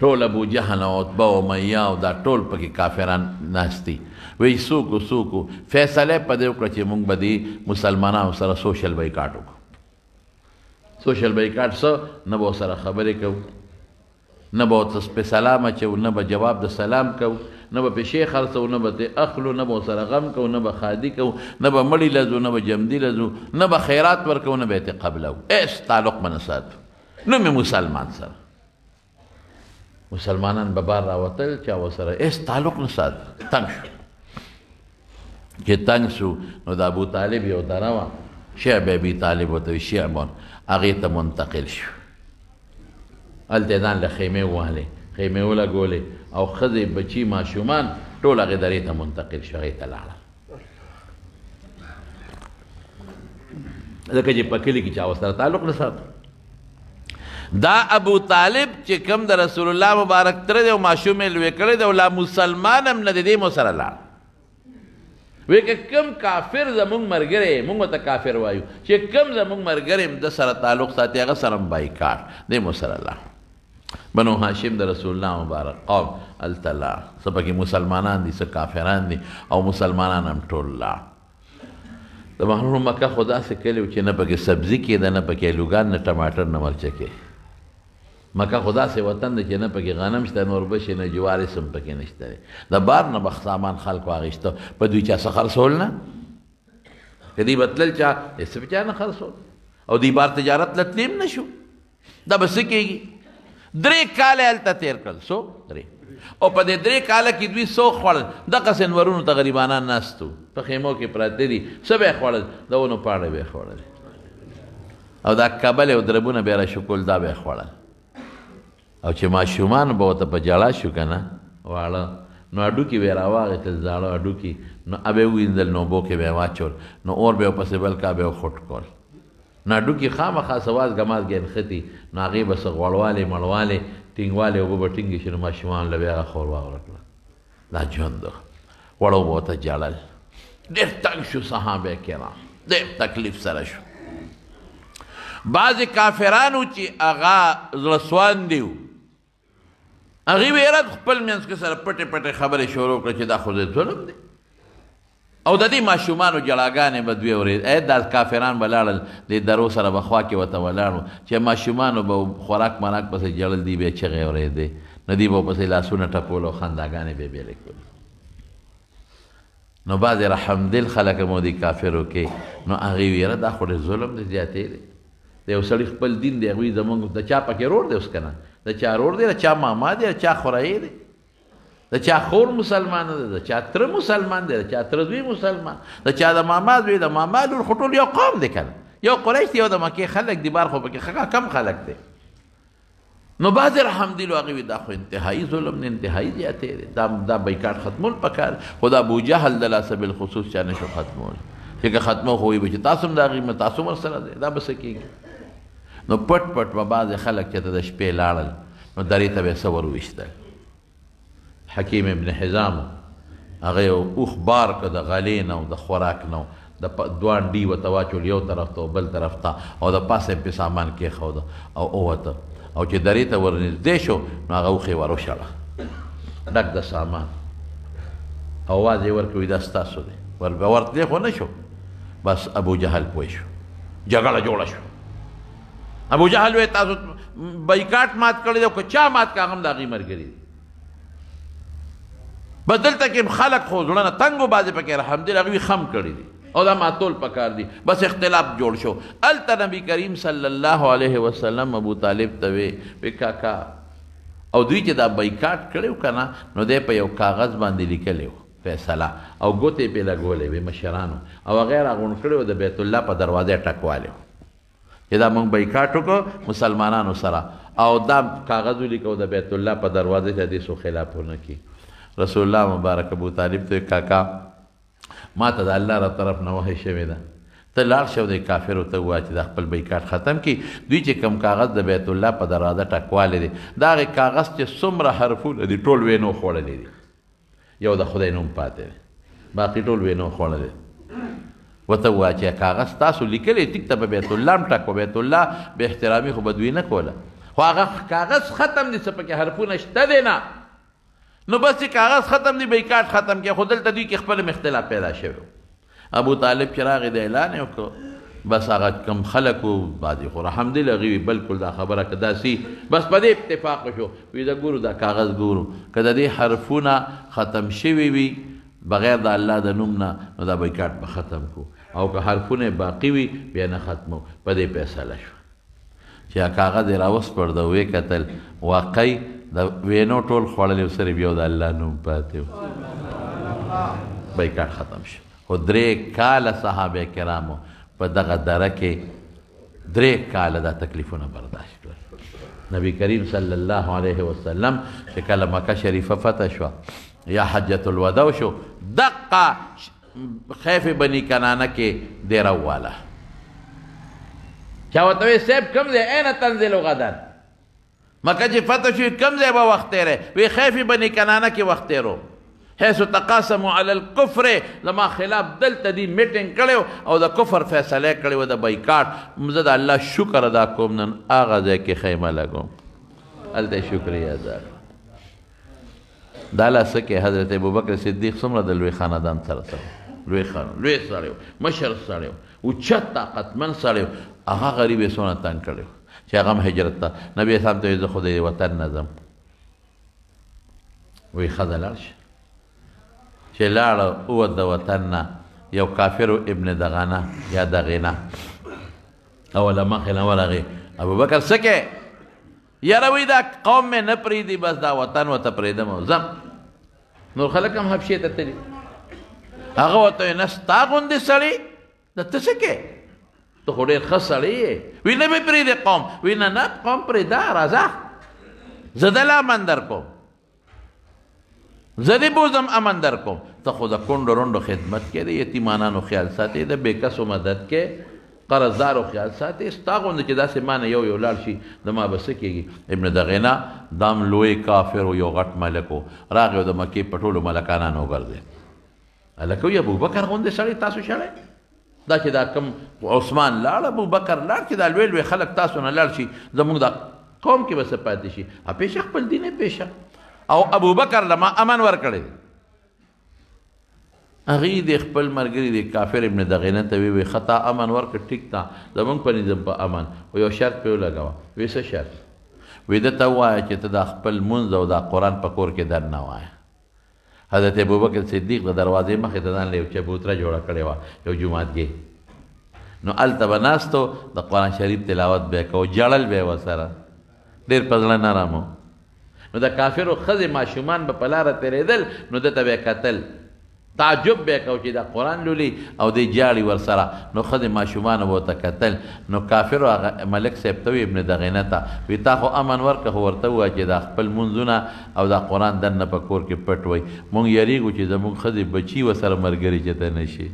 ټول ابو جهل او عتبه او امیه او دا ټول پکې کافران ناست دي وایي څوک فیصله په دې وکړه چې موږ به دې مسلمانانو سره سوشل بایکاټ وکړو سوشل بایکاټ څه نه به ورسره خبرې کوو نه به ورته سپې سلام اچوو نه به جواب د سلام کوو نه به پیسې خرڅو نه به ترې اخلو نه به ورسره غم کوو نه به ښادي کوو نه به مړي لځو نه به جمدي لځو نه به خیرات ورکوو نه به یې ترې قبلوو هېڅ تعلق به نه ساتو نو مې مسلمان سره مسلمانان به بار راوتل چا ورسره هېڅ تعلق نه سات تنګ شو چې تنګ شو نو د ابو طالب یو دره وه شعب ابي طالب ورته وي شعبون هغې ته منتقل شو هلته یې ځان له خیمې ووهلې خیمې ولګولې او ښځې بچي ماشومان ټول هغې درې ته منتقل شو هغې ته لاړل ځکه چې په کلي کې چا ورسره تعلق نه ساتو دا ابو طالب چې کوم د رسول الله مبارک تره دی او ماشوم یې لوی کړی دی او لا مسلمان هم نه دی دی مو سره لاړ وی که کم کافر زمونږ ملګری مونږ ورته کافر وایو چې کم زمونږ ملګری د سره تعلق ساتي هغه سره هم بایکاټ دی مو سره لاړ بنو هاشم د رسول الله مبارک قوم هلته لاړ څه پکې مسلمانان دي څه کافران دي او مسلمانان هم ټول لاړ د محروم مکه خو داسې کلی و چې نه پکې سبزي کېده نه پکې الوګان نه ټماټر نه مرچه کې مکه خو داسې وطن دی چې نه پکې غنم شته نور بشي نه جوار سم پکې نشته دی د بار نه به سامان خلکو اخیسته په دوی چا څه خرڅول نه که دوی به تلل چا هېڅ په چا نه خرڅول او دوی بار تجارت له تلیم نه شو دا به څه کېږي 3 کاله هلته تېر کړل څو 3 او په دې 3 کاله کې دوی څو خوړل دغسې نورونو ته غریبانان ناست وو په خیمو کې پراته دي څه به یې خوړل د ونو پاڼې به یې خوړلې او دا کبلې او دربونه به یې راشکول دا به یې خوړل او چې ماشومان به ورته په ژړا شو که نه واړه نو هډوکي به یې راواغېستل زاړه هډوکي نو هغه به یې ووینځل نو اوبو کې به یې واچول نو اور به یې ورپسې بل کا به یې وخوټ کول نو هډوکي خامخا سواز ګمازګې نښتي نو هغې به څه غوړوالی مړوالی ټینګوالی اوبه به ټینګې شي نو ماشومان له به یې هغه ښوروا ورکړه دا ژوند و وړو به ورته ژړل ډېر تنګ شو صحابه کرام ډېر تکلیف سره شو بعضې کافرانو چې هغه زړهسوان دي وو هغې به یې خپل منځ کې سره پټې پټې خبرې شروع کړه چې دا خو د ظلم دی او د دې ماشومانو جړاګانې به دوی اورېد دا کافران به لاړل د درو سره به خوا کې ورته ولاړ وو چې ماشومانو به خوراک مراک پسې جړل دي به یې چغې اورېدې نو دوی به پسې لاسونه ټپول او خنداګانې به یې بېلې کولې نو بعضې رحمدل خلک مو دي کافرو کې نو هغې وي یاره دا خو ډېر ظلم دی زیاتې دی د یو سړي خپل دین دی هغوی زمونږ د چا پکې رور دی اوس که نه د چا رور دی د چا ماما دی د چا خورایي دی د چا خور مسلمان دی د چا تره مسلمان دی د چا تره زوی مسلمان د چا د ماما زوی د ماما لور خو ټول یو قوم دی که نه یو قریش دی یو د مکې خلک دی بار خو پکې کم خلک دی نو بعضې رحمدلو هغې وي دا خو انتهایي ظلم دی انتهایي زیاتې دی دا بیکاټ ختمول پکار خو دا ابوجهل د لاسه بالخصوص چا نه شو ختمول چې که ختمو خو وي به چې تاسو هم د هغې تاسو هم ورسره دی دا به څه کېږي نو پټ پټ به بعضې خلک چې ته د شپې لاړل نو درې ته به یې څه ور وویشتل حکیم ابن حزام هغه یو اوښ بار که د غلې نه او د خوراک نه د دوه انډي ورته واچول یو طرف ته او بل طرف ته او د پاسه یې پې سامان کېښوده او ووته او چې درې ته ور نږدې شو نو هغه اوښ یې ور وشړه ډک د سامان او اواز یې ورکړ دا ستاسو دی ورتلې خو نه شو بس ابو جهل پوه شو جګړه جوړه شو ابو جهل وی تاسو بیکاټ مات کړی دی او که چا مات کړه هغه هم د هغې ملګري دي بس دلته کې خلک خو زړه نه تنګ و بعضې پکې رحمدل هغوی خم کړي دي او دا ماتول پکار دي بس اختلاف جوړ شو هلته نبي کریم صلی الله علیه وسلم ابو طالب ته وی کاکا او دوی چې دا بیکاټ کړی و که نه نو دی په یو کاغذ باندې لیکلی و فیصله او ګوتې پې لګولې وې مشرانو او هغه یې راغونډ کړی و د بیت الله په دروازې ټکوالی و چې دا موږ بیکاټ وکړو مسلمانانو سره او دا کاغذ ولیکو د بیت الله په دروازې چې حدیثو خلاف ونه کړي رسول الله مبارک ابو طالب ته کاکا ما ته د الله را طرف نه وحی شوې ده ته لاړ شه او د کافرو ته ووایه چې دا خپل بیکاټ ختم کړي دوی چې کوم کاغذ د بیت الله په دروازه ټکوالی دی دا هغې کاغذ چې څومره حرفونه دي ټول وینو خوړلی دي یو د خدای نوم پاتې دی باقي ټول وینو خوړلی ورته ووایه چې کاغذ تاسو لیکلی ټیک ته په بیت الله هم ټک بیت الله به احترامي خو به دوی نه کوله خو هغه کاغذ ختم دي څه پکې حرفونه شته دی نه نو بس چې کاغذ ختم دی بیکاټ ختم کړي خو دلته دوی کې خپل اختلاف پیدا شوی ابو طالب چې راغی د اعلان یې وکړو بس هغه کم خلک و بعضې خو رحمدل هغې وي بلکل دا خبره که داسې بس په دې اتفاق وشو وي د ګورو دا کاغذ ګورو که د دې حرفونه ختم شوي وي بغیر د الله د نوم نه نو دا بیکاټ به ختم کو او که حرفونه باقي وي بیا نه ختمو په دې فیصله شوه چې کاغذ یې راوسپړ د ویې کتل واقعي د وینو ټول خوړلی و صرف یو د الله نوم پاتې و بایکاټ ختم شو خو 3 کاله صحابه کرامو په دغه دره کې 3 کاله دا تکلیفونه برداشت کړل نبی کریم صلی الله علیه وسلم چې کله مکه شریفه فتح شوه یا حجة الوداع شو دقه خیف بني کنانه کې ډیره واله چا ورته وی صاحب کوم ځای این تنزل غدا مکه چې فتح شو کوم ځای به وخت تیری وی خیف بني کنانه کې وخت تیرو حيث تقاسموا على الكفر لما خلاف دلته دی میټینګ کړو او د کفر فیصله کړو د بایکاټ زه د الله شکر ادا کوم نن هغه ځای کې خیمه لګوم هلته شکریه ادا دا لاسه کې حضرت ابوبکر صدیق څومره د لوی خاندان سره لوی سړی و مشر سړی و اوچت طاقتمن سړی و هغه غریب یې څونه تنګ کړی و چې هغه هم هجرت ته نبي اسلام ته زه خو د وطن نه ځم وی ښځه لاړ شه چې لاړه اووت د وطن نه یو کافرو ابن دغانه یا دغینه اوله مخې نه ورغې ابوبکر څه کې یاره وی دا قوم مې نه پرېږدي بس دا وطن ورته پرېږدم او ځم نور خلک هم حبشې ته تلي هغه ورته وایي نه ستا غوندې سړی د ته څه کې ته خو ډېر ښه سړی یې وی نه مې پرېږدې قوم وی نه نه قوم پرېږده راځه زه دله امن در کوم زه دې بوزم امن در کوم ته خو د کونډو رونډو خدمت کې د یتیمانانو خیال ساتې د بېکسو مدد کې قرضدارو خیال ساتي ستا غوندې چې داسې مانه یو لاړ شي د ما به څه کېږي ابن دغینه دام لوی کافر و یو غټ ملک و راغی او د مکې په ټولو ملکانانو وګرځېد هلکه وي ابوبکر غوندې سړی تاسو شړی دا چې دا کم عثمان لاړ ابوبکر لاړ چې دا لوی لوی خلک تاسو نه لاړ شي زموږ دا قوم کې به څه پاتې شي پیشه خپل دین یې پیشه او ابوبکر له ما امن ورکړی هغې د خپل ملګري د کافر ابن دغینه ته وی خطا امن ورکړه ټیک تا زمونږ په نظم په امن او یو شرط پې ولګوه وی څه شرط وی ده ته ووایه چې ته دا خپل مونځ او دا قرآن په کور کې در نه وایه حضرت ابوبکر صدیق د دروازې مخې ته ځان له یو چبوتره جوړه کړې وه یو جوماتګۍ نو هلته به ناستو د قرآن شریف تلاوت به یې کوو جړل به یې ورسره ډېر په زړه نرم و نو د کافرو ښځې ماشومان به په لاره تېرېدل نو ده ته به یې کتل تعجب به کو چې دا قرآن لولي او دی جاړي ورسره نو ښځې ماشومانو به ورته کتل نو کافرو هغه ملک صاحب ته وي ابن دغینه ته وي تا خو امن ورکړه خو ورته ووایه چې دا خپل مونځونه او دا قرآن دننه په کور کې پټ وی مونږ یریږو چې زمونږ ښځې بچي ورسره ملګري چېته نه شي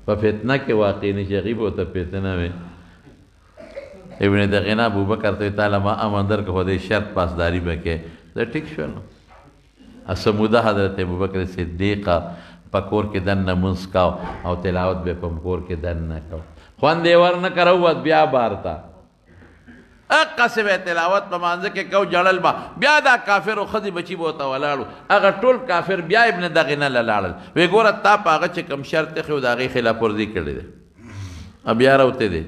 په فتنه کې واقع نه شي هغې به ورته فتنه وي ابن دغینه ابوبکر ته تعالی ما امن درکړه خو دې شرط پاسداري به کې دا ټیک شو نو سموده حضرت ابوبکر صدیق په کور کې دننه مونځ کاو او تلاوت به په کور کې دننه کو خوند یې ور نه کروت بیا بار ته اقسې به تلاوت په مانځه کې کو جړل به بیا دا کافرو ښځې بچي به ورته ولاړو هغه ټول کافر بیا ابن دغینه له لاړل وی ګوره تا په هغه چې کوم شرط ایښی و د هغې خلاف ورزي کړې دی بیا راوتی دی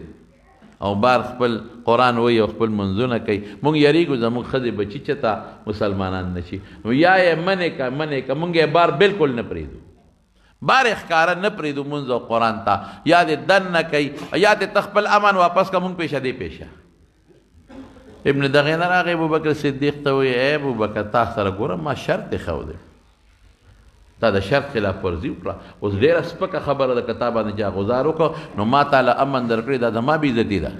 او بار خپل قرآن وی او خپل منځونه کوي مونږ یریږو زموږ ښځې بچي چې تا مسلمانان نه شي یا یې منې که مونږ یې بار بالکل نه پرېږدو بار یې ښکاره نه پرېږدو مونځ او قرآن ته یا دې دن نه کوي یا دې ته خپل امن واپس که مونږ پیشه دې پیشه ابن دغینه راغی ابوبکر صدیق ته وایي ای ابوبکر تا سره ګوره ما شرط ایښی دی تا د شرط خلاف ورزي وکړه اوس ډېره سپکه خبره ده که تا باندې چا غزار وکړه نو ما تاله امن درکړې دا زما بېعزتي ده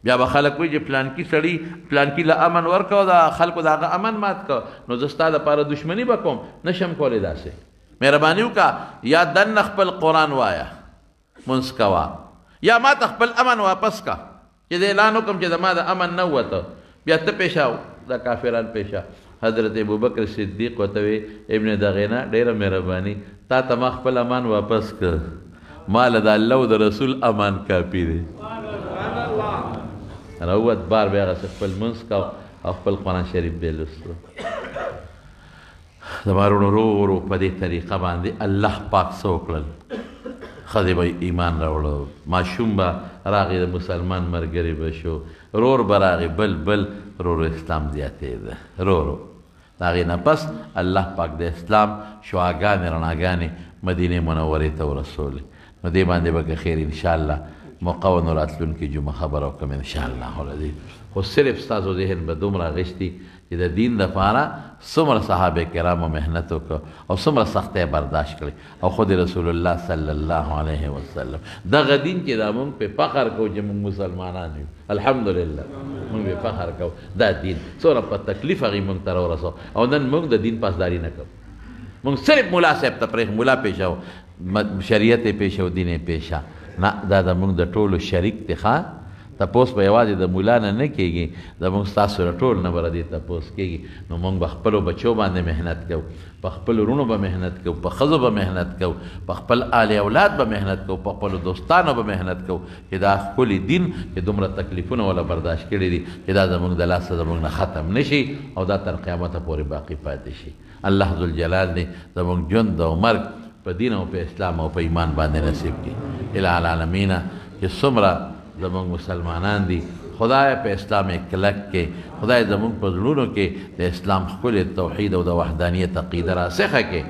بیا به خلک وایي چې پلانکي سړي پلانکي له امن ورکړه دا خلکو د هغه امن مات کړه نو زه ستا دپاره دښمني به کوم نشم کولی داسې مهرباني وکړه یا دننه خپل قرآن وایه مونځ کوه یا ما ته خپل امن واپس کا چې د اعلان وکړم چې زما د امن نه ووته بیا ته پیشه دا کافران پیشه حضرت ابوبکر صدیق ورته وی ابن دغینه ډېره مهرباني تا ته ما خپل امان واپس کړ ما له د الله او د رسول امان کافي دی راووت بار بیا هغسې خپل مونځ کو او خپل قرآن شریف بیا لوستو زما وروڼو ورو ورو په دې طریقه باندې الله پاک څه وکړل ښځې به ایمان راوړه ماشوم به راغی د مسلمان ملګری به شو رور به راغی بل رورو اسلام زیاتېده رورو د هغې نه پس الله پاک د اسلام شعاګانې رڼاګانې مدینې منورې ته ورسولې نو دې باندې به که خیر انشاءالله موقع و نو راتلونکي جمعه خبره وکړم انشاءالله العزیز. خو صرف ستاسو ذهن به دومره غشتي چې د دین دپاره څومره صحابه کرامو محنت وکړه او څومره سختۍ برداشت کړې او خود رسول الله صلی الله علیه وسلم دغه دین چې دا موږ پې فخر کوو چې موږ مسلمانان یو الحمدلله موږ پې فخر کوو دا دین څومره په تکلیف هغې موږ ته راورسو او نن موږ د دین پاسداري نه کوو. موږ صرف ملا صاحب ته پرېښ ملا پیشه و شریعت یې پیشه و دین یې پیشه نه دا د موږ د ټولو شریک دی ښه. تپوس به یوازې د مولا نه کېږي زموږ ستاسو د ټول نه به د دې تپوس کېږي. نو موږ به خپلو بچو باندې محنت کوو په خپلو وروڼو به محنت کوو په ښځو به محنت کوو په خپل آل اولاد به محنت کوو په خپلو دوستانو به محنت کوو چې دا ښکلي دین چې دومره تکلیفونه وله برداشت کړي دي چې دا زموږ د لاسه زموږ نه ختم نه شي او دا تر قیامته پورې باقي پاتې شي. الله ذوالجلال دې زموږ ژوند او مرګ په دین او په اسلام او په ایمان باندې نصیب کړي. اله العالمین چې څومره زمونږ مسلمانان دي خدای په اسلام کلک کې خدای زمونږ په زړونو کې د اسلام ښکلې توحید او د وحدانیت عقیده راسخه کې.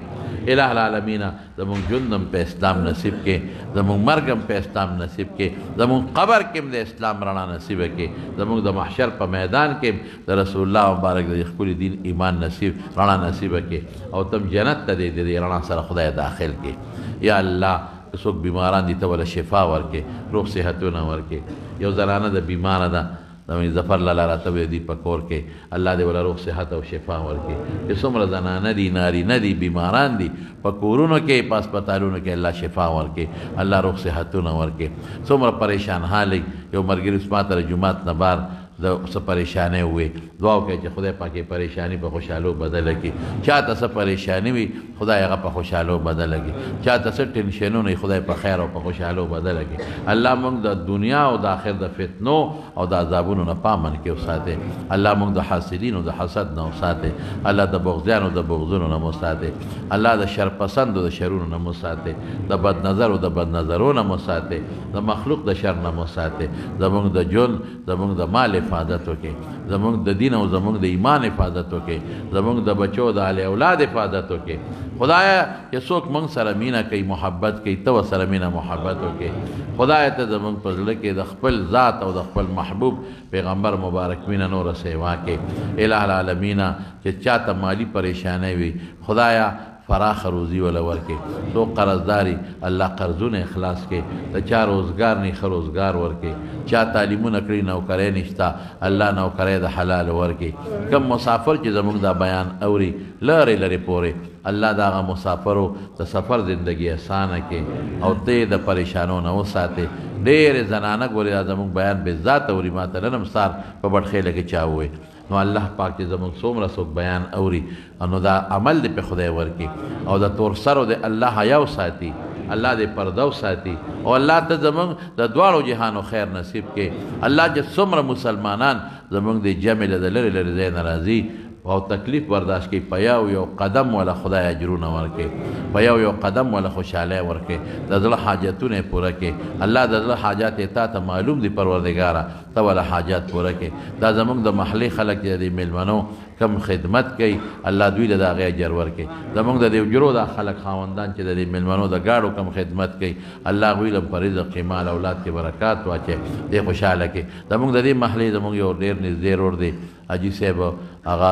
الہ العالمین زمونږ ژوند هم په اسلام نصیب کې زمونږ مرګ هم په اسلام نصیب کې زمونږ قبر کې هم د اسلام رڼا نصیبه کې زمونږ د محشر په میدان کې د رسول الله مبارک د ښکلي دین ایمان نصیب رڼا نصیبه کې او تم جنت ته د دې رڼا سره خدای داخل کې. یا الله که څوک بیماران دي ته وله شفا ورکې روغ صحتونه ورکې. یو زنانه د بیماره ده د ظفر لاله راته وی دي په کور کې الله دې وله روغ صحت او شفا ورکې. چې څومره زنانه دي نارینه دي بیماران دي په کورونو کې په هسپتالونو کې الله شفا ورکې الله روغ صحتونه ورکې. څومره پریشان حال یو ملګري اوس ما ته د جومات نه بار د څه پریشانۍ وي دعا وکړئ چې خدای پاکې پریشاني په خوشحالو بدله کړي. چاته څه پریشاني وي خدای هغه په خوشحالو بدله کړي. چاته څه ټینشنونه خدای په خیر او په خوشحالو بدله کړي. الله موږ د دنیا او د آخر د فتنو او د عذابونو نه پامن کې وساتئ. الله موږ د حاسدینو د حسد نه وساتئ. الله د بغضیانو د بغضونو نه وساتئ. الله د شرپسندو د شرونو نه وساتئ. د بد نظرو د بد نظرو نه وساتئ. د مخلوق د شر نه وساتئ. زموږ د ژوند زموږ د مال حفاظت وکړي زموږ د دین او زموږ د ایمان حفاظت وکړي زموږ د بچو د آل اولاد حفاظت وکړي. خدایا چې څوک موږ سره مینه کوي محبت کوي ته ورسره مینه محبت وکړي. خدای ته زموږ په زړه کې د خپل ذات او د خپل محبوب پیغمبر مبارک مینه نوره سیوا کې. الہ العالمین چې چاته مالی پریشانی وي خدایا فراخ روزی ولا ورکې. تو قرضداري الله قرضونه اخلاص کې ته چا روزګار نه ښه روزګار ورکې. چا تعلیمونه کړي نوکرۍ نشته الله نوکرۍ د حلال ورکې. کم مسافر چې زموږ دا بیان اوري لرې لرې پورې الله د هغه مسافرو د سفر زندگی اسانه کې او ته د پریشانو نه وساتې. ډېرې زنانه ګورې دا زموږ بیان بې ذات اوري ما ته نن هم سار په بټخېله کې چا ووایي نو الله پاک چې زموږ څومره څوک بیان اوري نو دا عمل دې په خدای ورکړي او د تور سرو د الله حیا وساتي الله دې پرده وساتي او الله ته زموږ د دواړو جهانو خیر نصیب کړي. الله چې څومره مسلمانان زموږ د جمع له د لرې لرې ځای نه راځي او تکلیف برداشت کړي په یو قدم ولا خدای اجرونه ورکړي په یو قدم ولا خوشحالی ورکړي د زړه حاجتونه یې پوره کړي. الله د زړه حاجات یې تا ته معلوم دي پروردګاره ته ولا حاجات پوره کړي. دا زموږ د محلې خلک چې د میلمنو کم خدمت کوي الله دوی له د هغې اجر ورکړي. زموږ د دې حجرو دا خلک خاوندان چې د دې میلمنو د ګاډو کم خدمت کوي الله هغوی له په رزق کې مال اولاد کې برکات واچوي دې خوشحاله کړي. زموږ د دې محلې زموږ یو ډېر نږدې رور دی حاجي صاحب هغه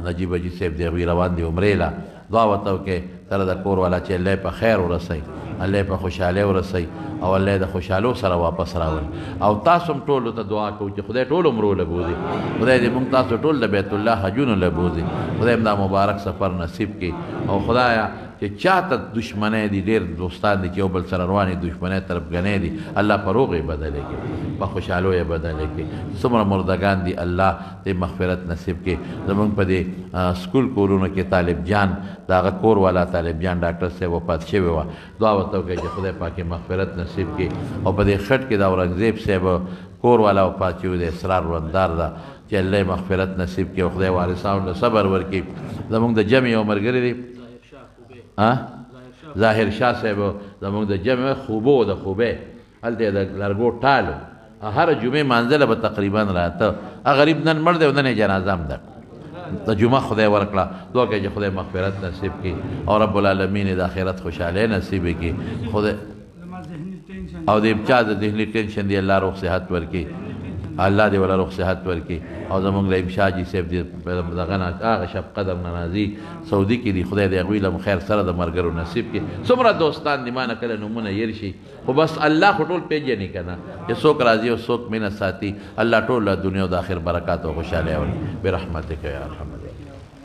نجیب حاجي صاحب دی هغوی روان دي عمرې له دعا ورته وکړئ سره د کور والا چې الله یې په خیر ورسوي الله یې په خوشحالۍ ورسوي او الله یې د خوشحالو سره واپس راولي. او تاسو هم ټولو ته دعا کوو چې خدای ټول عمرو له بوځي خدای دې موږ تاسو ټول د بیت الله حجونو له بوځي خدای هم دا مبارک سفر نصیب کړي. او خدایا چې چاته دشمنۍ دي ډېر دوستان دي چې یو بل سره روانې دشمنۍ طرفګنۍ دي الله په روغ یې بدلې کړي په خوشحالو یې بدلې کړي. څومره مردگان دي الله دې مغفرت نصیب کړي. زموږ په دې سکول کورونو کې طالب جان د هغه کور والا طالب جان ډاکټر صاحب وفات شوی وه دعا ورته وکړئ چې خدای پاک یې مغفرت نصیب کړي. او په دې خټ کې د اورنګزیب صاحب کور والا وفات شوی دی اسرار وندار ده چې الله یې مغفرت نصیب کړي او خدای وارثانو له صبر ورکړي. زموږ د جمع یو ملګری دی ظاهر شاه صاحب زموږ د جمع خوبو د خوبې هلته د لرګو ټالو هر جمعې مانځله به تقریبا راته غریب نن مړ دی او نن یې جنازه هم ده د جمعه خدای ورکړه دعا کوي چې خدای مغفرت نصیب کړي او رب العالمین د آخرت خوشحالۍ نصیب کړي. خدای او د چا د ذهني ټینشن دی الله روغ صحت ورکړي الله دې ولا روغ صحت ورکړي او زمونږ له امشا جي صاحب دې دغه نه هغه شب قدر نه راځي سعودي کې دي خدای دې هغوی له خیر سره د ملګرو نصیب کړي څومره دوستان دي ما نه کله نومونه هېر شي خو بس الله خو ټول پېژني که نه چې څوک راځي او څوک مینه ساتي الله ټول له دنیا او د آخر برکات او خوشحالۍ اوري برحمتک یا ارحم